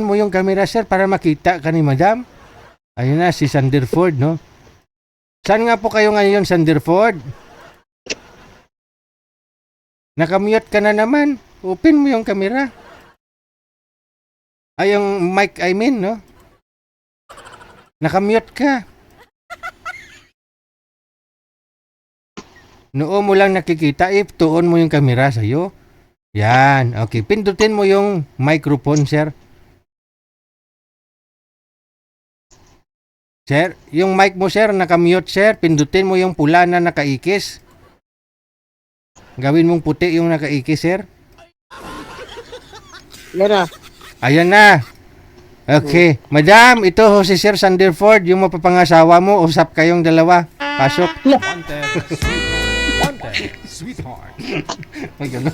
Mo yung camera, sir, para makita ka ni madam. Ayun na, si Sanderford, no? Saan nga po kayo ngayon, Sanderford? Nakamute ka na naman. Open mo yung camera. Ay, yung mic, I mean, no? Nakamute ka. Noo mo lang nakikita, tuon mo yung camera sa'yo. Yan, okay. Pindutin mo yung microphone, sir. Sir, yung mic mo, sir, nakamute, sir. Pindutin mo yung pula na nakaikis. Gawin mong puti yung nakaikis, sir. Yan na. Ayan na. Okay. Madam, ito ho si Sir Sanderford, yung mapapangasawa mo. Usap kayong dalawa. Pasok. Wanted, sweetheart. Ay, gano'n.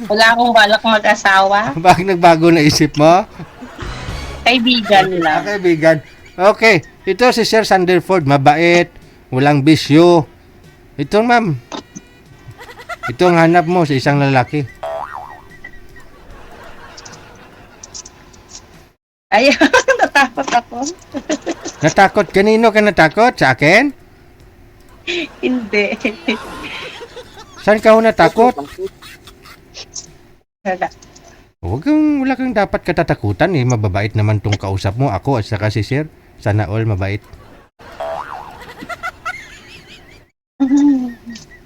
Wala akong balak mag-asawa. Bakit nagbago na isip mo? Kaibigan lang. Kaibigan. Okay. Ito si Sir Sanderford. Mabait. Walang bisyo. Ito, ma'am. Ito ang hanap mo sa isang lalaki. Ayun, natakot ako. Natakot? Kanino ka natakot? Sa akin? Hindi. Saan ka ho natakot? Wala. Wala kang dapat katatakutan eh. Mababait naman tong kausap mo. Ako at saka si Sir. Sana all mabait.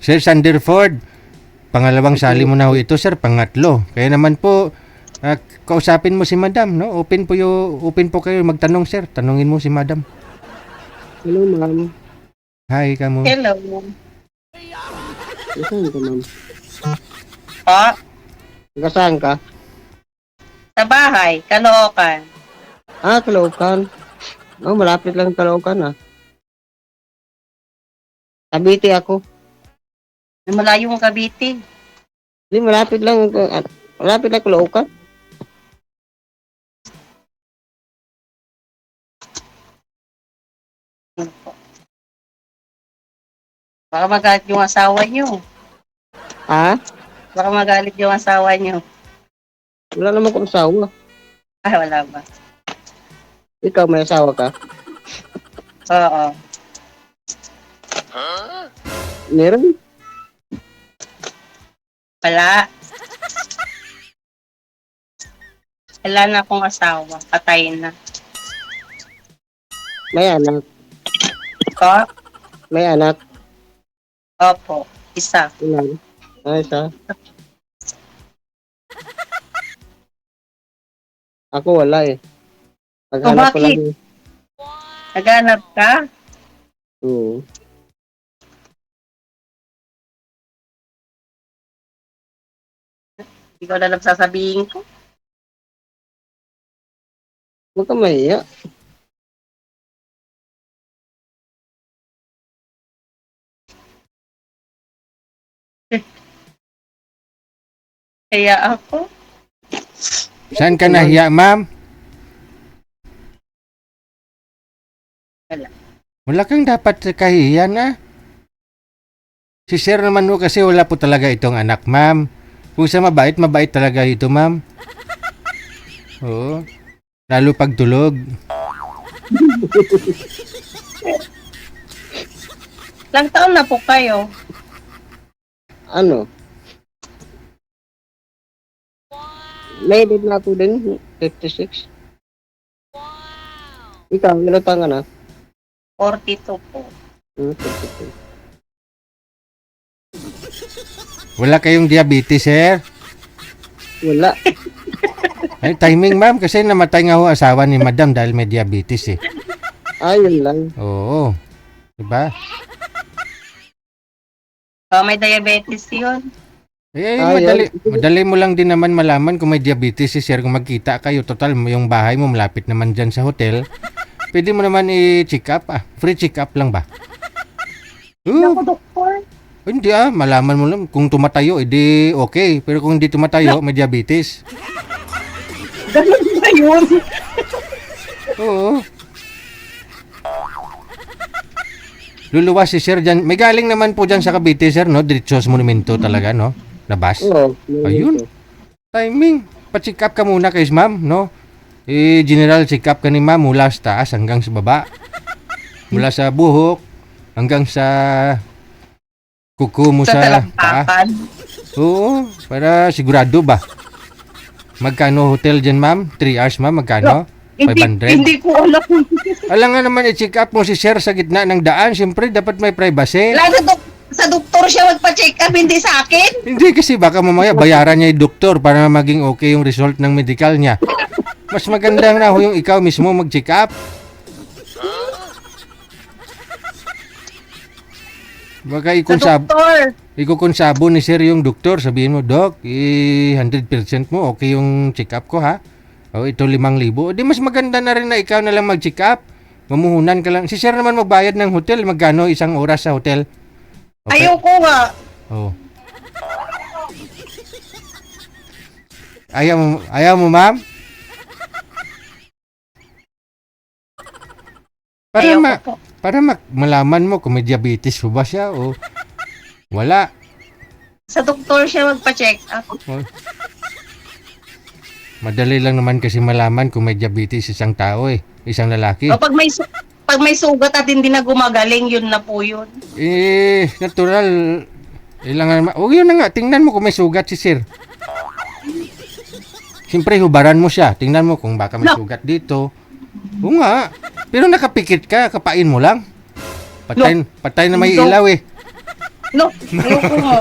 Sir Sanderford, pangalawang sali mo na ho ito, sir. Pangatlo. Kaya naman po, kausapin mo si madam, no? Open po kayo magtanong, sir. Tanungin mo si madam. Hello, ma'am. Hi, kamo. Hello. Saan ka, ma'am? Po, Saan ka? sa bahay, Caloocan. Caloocan. Oh, malapit lang Caloocan, ah. Cavite ako. Malayo mong Cavite. Hindi, malapit lang Caloocan. Baka magalit yung asawa niyo. Ha? Baka magalit yung asawa niyo. Wala naman kong asawa. Ay, wala ba? Ikaw, may asawa ka? Oo. Meron? Wala. Wala na akong asawa. Patay na. May anak. Po? May anak. Opo. Isa. Ilan? Isa. Ako wala eh. Paghanap ko bakit? lang. Naghanap ka? Oo. Hindi ko alam sasabihin ko. Huwag ka mahiya. Kaya ako. Saan ka nahiya, ma'am? Wala. Wala kang dapat kahiyan, ah. Si Sir naman ho kasi wala po talaga itong anak, ma'am. Kung sa mabait, mabait talaga ito, ma'am. Oo. Lalo pag tulog. Ilang taon na po kayo? Ano? May edad na ako din. 56. Ikaw, ilan taon ka na? 42 po. 52. Wala kayong diabetes, sir? Wala. Ay, timing, ma'am. Kasi namatay nga ho asawa ni madam dahil may diabetes, eh. Yun lang. Oo. Diba? May diabetes yun. Madali mo lang din naman malaman kung may diabetes si sir. Kung magkita kayo, total, yung bahay mo malapit naman dyan sa hotel. Pwede mo naman i-check up, ah. Free check up lang ba? Ako, doktor. Hindi malaman mo lang. Kung tumatayo, edi okay. Pero kung hindi tumatayo, may diabetes. Ganun ba yun? Oo. Luluwas si sir dyan. May galing naman po dyan sa Cavite, sir, no? Diretso sa monumento talaga, no? Nabas? Oo. Ayun. Timing. Pa-check up ka muna kay ma'am, no? General check up ka ni ma'am mula sa taas hanggang sa baba. Mula sa buhok hanggang sa kuko mo Sa sa taas. talampakan. Oo, para sigurado ba? Magkano hotel dyan, ma'am? 3 hours, ma'am. Magkano? 500? Hindi ko alam. Alam nga naman, i-check up mo si sir sa gitna ng daan. Siyempre, dapat may privacy. Lalo sa doktor siya magpa-check up, hindi sa akin. Hindi kasi baka mamaya bayaran niya yung doktor para maging okay yung result ng medical niya. Mas maganda na ho yung ikaw mismo mag-check up. Baka Sa doktor. ikukonsabo ni sir yung doktor. Sabihin mo, Doc, 100% mo okay yung check up ko ha. O ito 5,000. Di mas maganda na rin na ikaw na lang mag-check up. Mamuhunan ka lang. Si sir naman magbayad ng hotel. Magkano isang oras sa hotel? Okay. Ayoko nga. Oh. Ayaw mo, ma'am? Ayoko po. Para malaman mo kung may diabetes po ba siya o wala. Sa doktor siya magpa-check up. Oh. Madali lang naman kasi malaman kung may diabetes isang tao isang lalaki. O pag may sugat at hindi na gumagaling, yun na po yun. Natural. Ilangan yun na nga, tingnan mo kung may sugat si sir. Siyempre, hubaran mo siya. Tingnan mo kung baka may sugat dito. Oo nga. Pero nakapikit ka, kapain mo lang. Patay na may No. ilaw No, ayoko nga.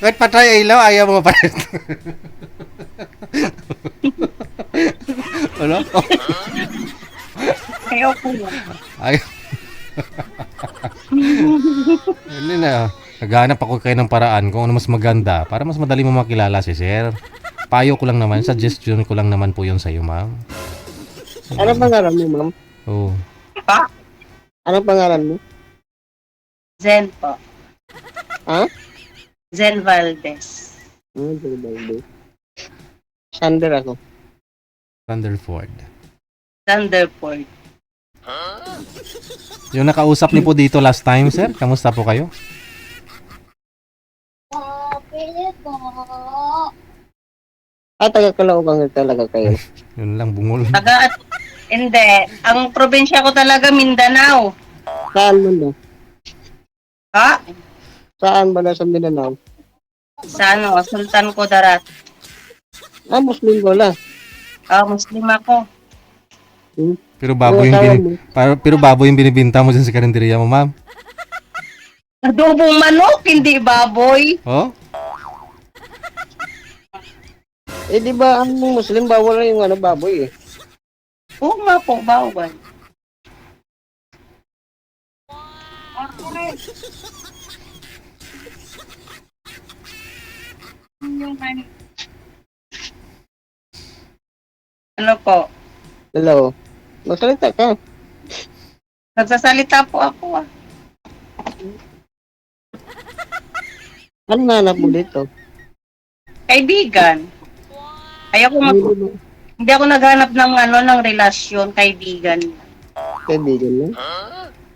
Kahit patay ang ilaw, ayaw mo pa rin. Ano? Ayoko nga. Ayaw. Hindi na. Naghanap ako kayo ng paraan kung ano mas maganda para mas madali mo makilala si sir. Payo ko lang naman, suggestion ko lang naman po yun sa'yo, ma'am. Ano pangalan mo, ma'am? Oo. Pa? Ano pangalan mo? Zen po. Ha? Zen Valdez. Balde. Sander ako. Thunderford. Thunderford. Yung nakausap niyo po dito last time, sir, kamusta po kayo? Taga Caloocan talaga kayo. Yun lang, bungol. Hindi. Ang probinsya ko talaga, Mindanao. Saan mo na? Ha? Saan ba na sa Mindanao? Sa ano, Sultan Kudarat. Muslim wala. Muslim ako. Pero baboy yung binibinta mo dyan sa karinderya mo, ma'am. Adobong manok, hindi baboy. Oh? Di ba ang Muslim bawal na yung baboy Oo nga po, bawal. Ano po? Hello. Magsalita ka. Nagsasalita po ako Ano nanap mo dito? Kaibigan. Hindi ako naghanap ng ng relasyon, kaibigan. Kaibigan mo?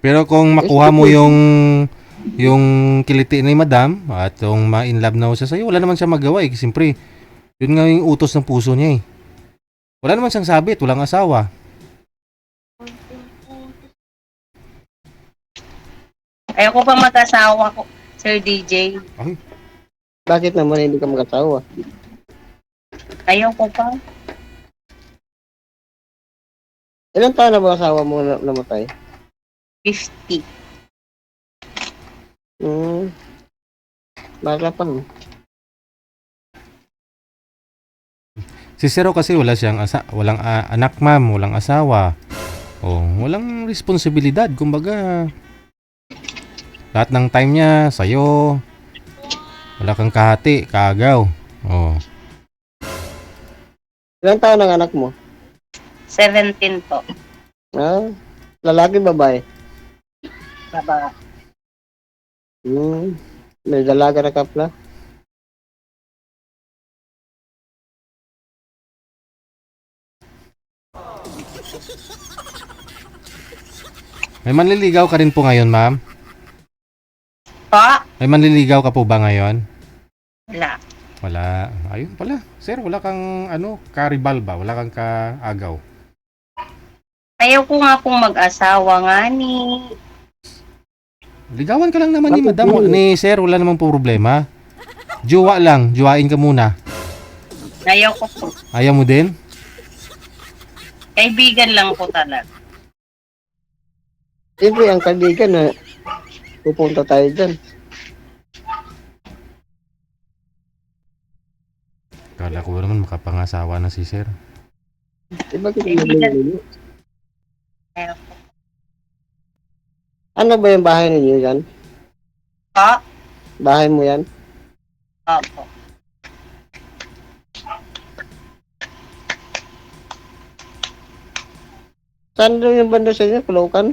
Pero kung makuha mo yung kiliti ni madam at yung ma-inlove na siya sa'yo, wala naman siya magawa Siyempre, yun nga yung utos ng puso niya Wala naman siyang sabit, walang asawa. Ayoko pa mag-asawa ko, Sir DJ. Ay, Bakit naman hindi ka mag-asawa? Ayoko pa. Ilang taon na ba asawa mo namatay? 50. Baka pa. si Zero kasi walang anak, ma'am, walang asawa. Walang responsibilidad. Kumbaga, lahat ng time niya sa'yo. Wala kang kahati, kaagaw. Ilang taon ang anak mo? 17 po. Lalaki, babae? Baba. May dalaga na kapla? May manliligaw ka rin po ngayon, ma'am? Pa? May manliligaw ka po ba ngayon? Wala. Wala. Ayun pala. Sir, wala kang karibal ba? Wala kang kaagaw. Ayaw ko nga pong mag-asawa nga ni. Ligawan ka lang naman ni Bakit madam. yun? Ni sir, wala namang po problema. Jowa lang. Jowain ka muna. Ayaw ko po. Ayaw mo din? Kaibigan lang po talaga. Siyempre, ang kaibigan na pupunta tayo dyan. Kala ko naman makapangasawa na si sir. Diba kita Kaibigan. nabili? Ayaw po. Ano ba yung bahay ninyo yan? Pa? Bahay mo yan? Opo. Saan doon yung banda sa inyo? Caloocan?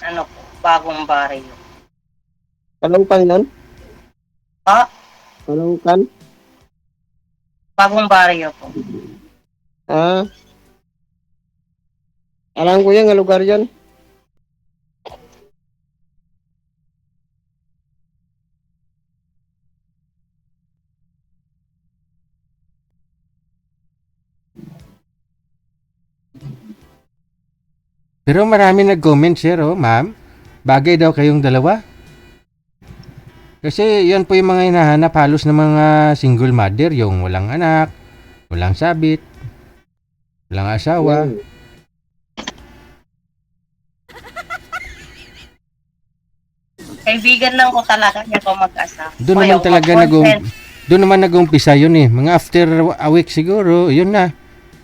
Ano po? Bagong baryo. Caloocan yan? Pa? Caloocan? Bagong baryo po. Ah. Alam ko yan, nga lugar yan. Pero marami nag-comment sir, ma'am. Bagay daw kayong dalawa. Kasi yan po yung mga hinahanap halos ng mga single mother. Yung walang anak, walang sabit, walang asawa. Yan. Kaibigan lang ko talaga niya ko mag-asawa. Doon naman Ayaw talaga mag-content. doon naman nag-umpisa yun eh. Mga after a week siguro, yun na.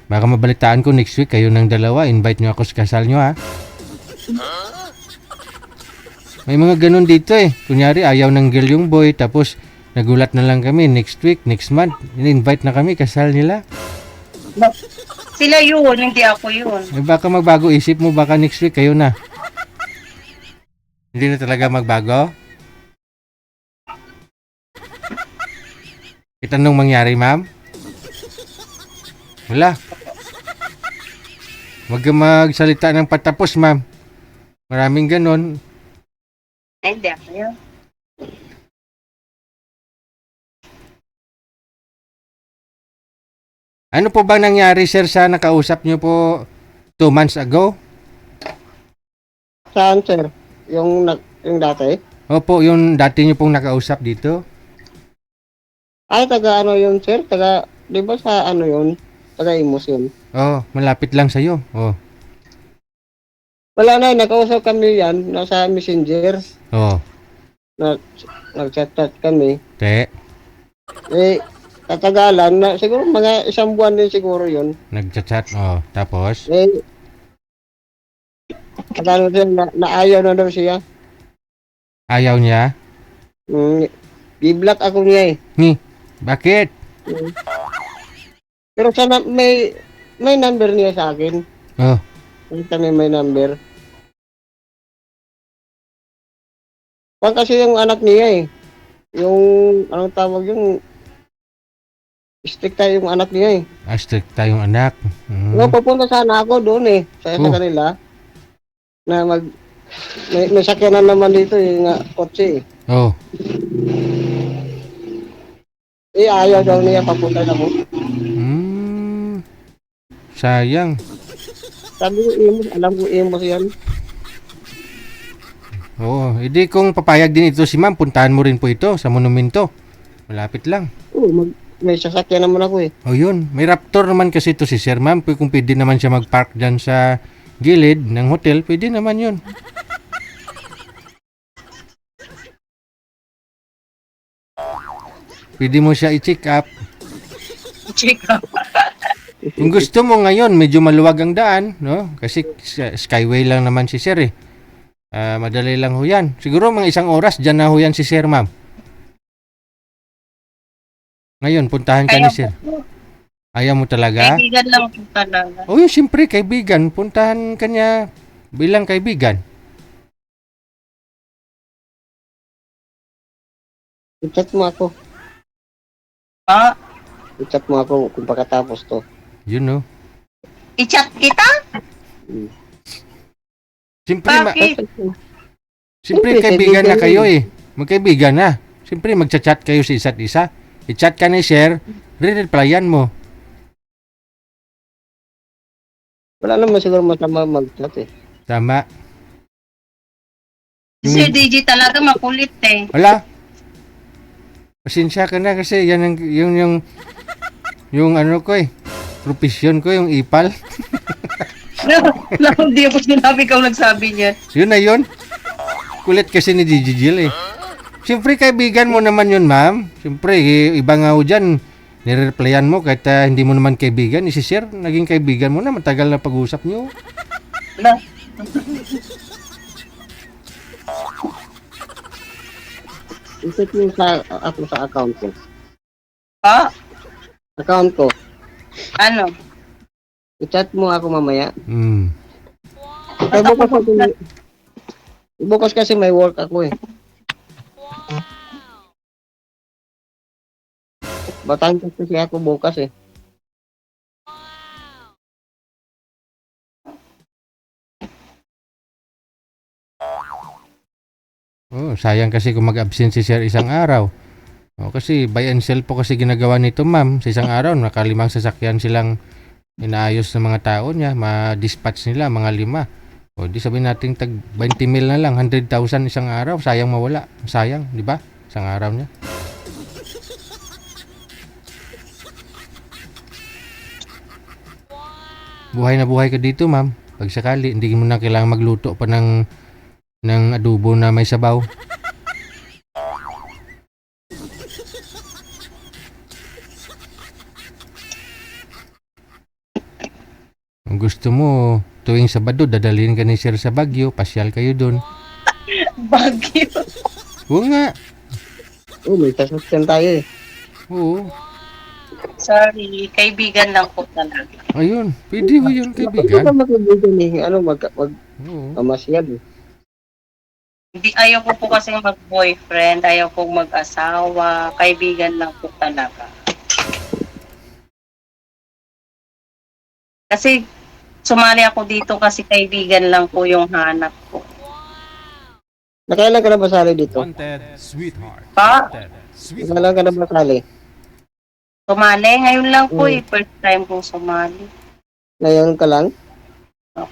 Baka mabalitaan ko next week kayo ng dalawa. Invite nyo ako sa kasal nyo ha. May mga ganun dito eh. Kunyari ayaw ng girl yung boy. Tapos nagulat na lang kami next week, next month. In-invite na kami, kasal nila. Sila yun, hindi ako yun. Eh, baka magbago isip mo, baka next week kayo na. Hindi na talaga magbago? Kita nung mangyari, ma'am? Wala. Huwag kang magsalita ng patapos, ma'am. Maraming ganon. Ay, hindi ako yun. Ano po ba nangyari, sir, sa nakausap niyo po 2 months ago? Saan, sir? Yung dati? Opo, yung dati niyo pong nakausap dito. Ay, taga ano yun, sir? Taga, di ba sa ano yun? Taga Imus yun. Oh, malapit lang sa'yo. Oh, Wala na, nakausap kami yan. Nasa messenger. oh, Nag-chat-chat kami. te, Eh, katagalan na, siguro mga 1 buwan din siguro yun. nagchat-chat. Oh, tapos, Eh, katalo siya, naayaw na daw siya. ayaw niya. Gi-block ako niya eh. Bakit? Mm. Pero sana may number niya sa akin. Oh, Kami may number. Pag kasi yung anak niya eh. Yung, anong tawag yung, stricta yung anak niya eh. strict tayong anak. No, papunta sana ako doon eh. Sa Oh. kanila. Na may sakyanan naman dito eh, nga kotse eh. Oh, Eh, ayaw daw niya papunta na mo. sayang. Sabi ko, Imus, alam ko Imus yan. Oo, hindi kung papayag din ito si ma'am, puntahan mo rin po ito sa monumento. Malapit lang. Oo, may sasakyan naman ako eh. O yun, may Raptor naman kasi ito si Sir Ma'am. Kung pwede naman siya mag-park dyan sa gilid ng hotel, pwede naman yun. Pwede mo siya i-check up. Check up. Kung gusto mo ngayon, medyo maluwag ang daan, no? Kasi skyway lang naman si Sir eh. Madali lang ho yan. Siguro mga 1 oras, dyan na ho yan si Sir Ma'am. Ngayon, puntahan ka ni Sir. Ayaw mo talaga? Kaibigan lang po talaga. O yun, siyempre, kaibigan. Puntahan ka niya bilang kaibigan. I-chat mo ako. Ah, I-chat mo ako kung pagkatapos to. Yun, no? i-chat kita? Siyempre, Bakit? siyempre Siyempre, kaibigan na kaibigan kayo yun. eh. magkaibigan na. Siyempre, magchat-chat kayo sa isa't isa. I-chat ka ni Sir, re-replyan mo. Wala naman siguro masama mag-chat eh. Tama. Si Sir DJ talaga makulit eh. Wala. Pasensya ka na kasi yan yung ano ko eh. Profesyon ko, yung ipal. Hindi ako sinabi ikaw nagsabi niya. Yun na yun. Kulit kasi ni Gigi Jill eh. Siyempre kaibigan mo naman yun, ma'am. Siyempre, iba nga ho dyan. Nireplyan mo kahit hindi mo naman kaibigan. Isi-share, naging kaibigan mo na. Matagal na pag-usap nyo. Wala. I-chat mo sa ako sa account ko. Ha? Account ko. Ano? I-chat mo ako mamaya. Hmm. Kaya bukas kasi may work ako eh. Batangas kasi ako bukas eh. Oh, sayang kasi kung mag-absent si Sir isang araw. Oh, kasi buy and sell po kasi ginagawa nito, ma'am. Sa isang araw, nakalimang sasakyan silang inaayos ng mga tao niya. Ma-dispatch nila, mga 5. O, di sabihin natin tag 20 mil na lang, 100,000 isang araw. Sayang mawala. Sayang, di ba? Isang araw niya. Buhay na buhay ka dito, ma'am. Pag sakali, hindi mo na kailangan magluto pa ng adobo na may sabaw. Kung gusto mo, tuwing Sabado, dadalhin ka ni Sir sa Baguio, pasyal kayo dun. Bagyo. Oo nga. Oh, may sasakyan tayo eh. Oo. Sorry, kaibigan lang po talaga. Ayun, pwede mo yun, Bakit kaibigan. ka mag-ibigin eh? Ano, Oo. mag-amasyal eh. Hindi, ayaw ko po kasi mag-boyfriend, ayaw ko mag-asawa, kaibigan lang po talaga. Kasi sumali ako dito kasi kaibigan lang po yung hanap ko. Nakailan ka na ba sali dito? Wanted sweetheart. Pa, Wanted sweetheart. Nakailan ka na ba sali? sumali, ngayon lang po eh, first time kong sumali. Ngayon ka lang? Opo.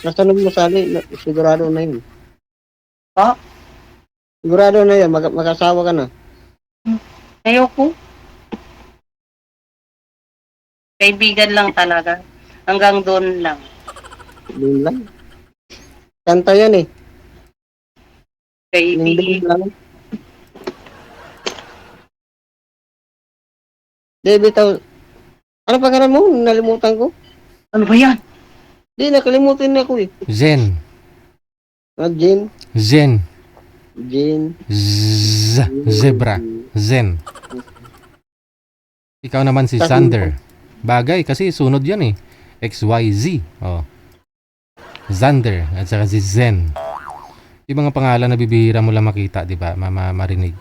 Nasa nung mo sali, sigurado na yun. Pa, Sigurado na yun, mag-asawa ka na. ayaw ko. Kaibigan lang talaga. Hanggang doon lang. Doon lang. Kanta yan eh. Kaibigan. Ninding lang. David, ano pangalan mo? Nalimutan ko. Ano ba yan? Di, nakalimutan na ako eh. Zen. Jean. Zen. Jean. Zebra. Zen. Ikaw naman si Xander. Bagay, kasi sunod yan eh. XYZ. Oh. Xander. At saka si Zen. Yung mga pangalan na bibihira mo lang makita, di ba? Marinig.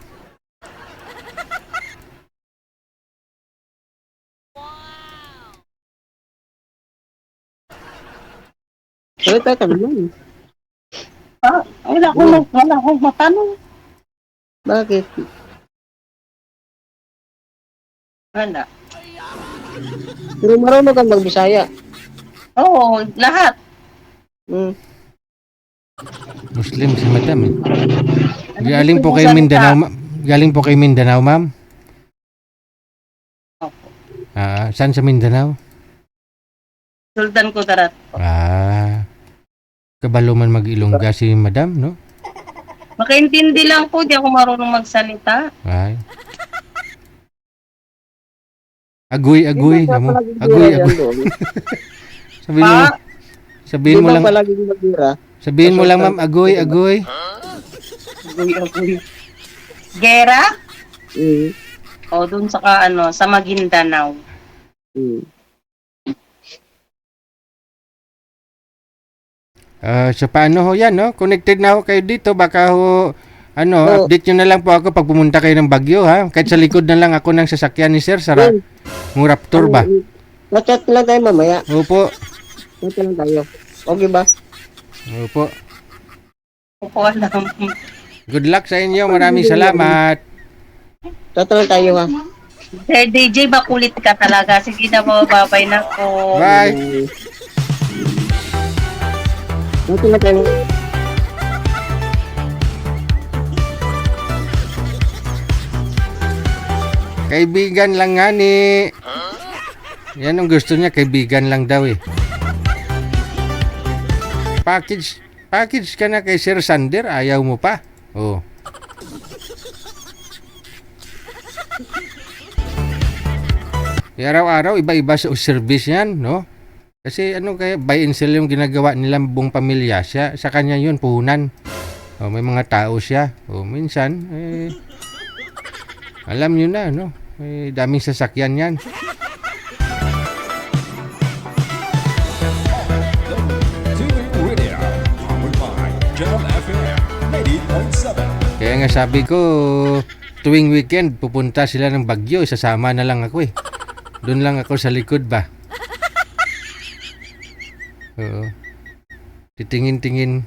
Salita ka naman. Ha? Wala akong matanong. Bakit? Wala. Pero marunong kang magbisaya. Oo, lahat. Hmm. Muslim si Madam eh. Ano Galing gusto po mong kay salita? Mindanao. Galing po kay Mindanao, ma'am. Opo. Saan sa Mindanao? Sultan Kudarat. Kabalo man mag-Ilongga si Madam, no? Makaintindi lang po, di ako marunong magsalita. Ay. Agoy. Hindi ba Amo. palaging Agoy. bira yan doon? Sabihin mo, Pa, sabihin mo Di ba lang, palaging magbira? sabihin mo lang, ma'am, agoy. agoy. Gera? Hmm. O, dun sa sa Maguindanao. Hmm. So paano ho yan, no? Connected na ho kayo dito. Baka ho, update nyo na lang po ako pag pumunta kayo ng Baguio, ha? Kahit sa likod na lang ako ng sasakyan ni Sir. Mong Raptor ba? Na-chat lang tayo mamaya. Opo. Chat lang tayo. Okay ba? Opo. Hindi ko alam. Good luck sa inyo. Maraming salamat. Tatanong tayo ha. Sir DJ, makulit ka talaga. Sige na, babay na po. Bye. Buti na tayo. Kaibigan lang nga ni. Yan ang gusto niya. Kaibigan lang daw eh. Package ka na kay Sir Sander. Ayaw mo pa. Oh. Araw-araw, iba-iba sa service yan, no? Kasi ano kaya, buy and sell yung ginagawa nilang buong pamilya. Sa kanya yun, puhunan. Oh, may mga tao siya. Oh, minsan, alam nyo na, no? Daming sasakyan yan. TV Radio, powered by Jam FM 90.7. Kaya nga sabi ko, tuwing weekend, pupunta sila ng Baguio. Isasama na lang ako eh. Doon lang ako sa likod ba? Oo. Titingin-tingin.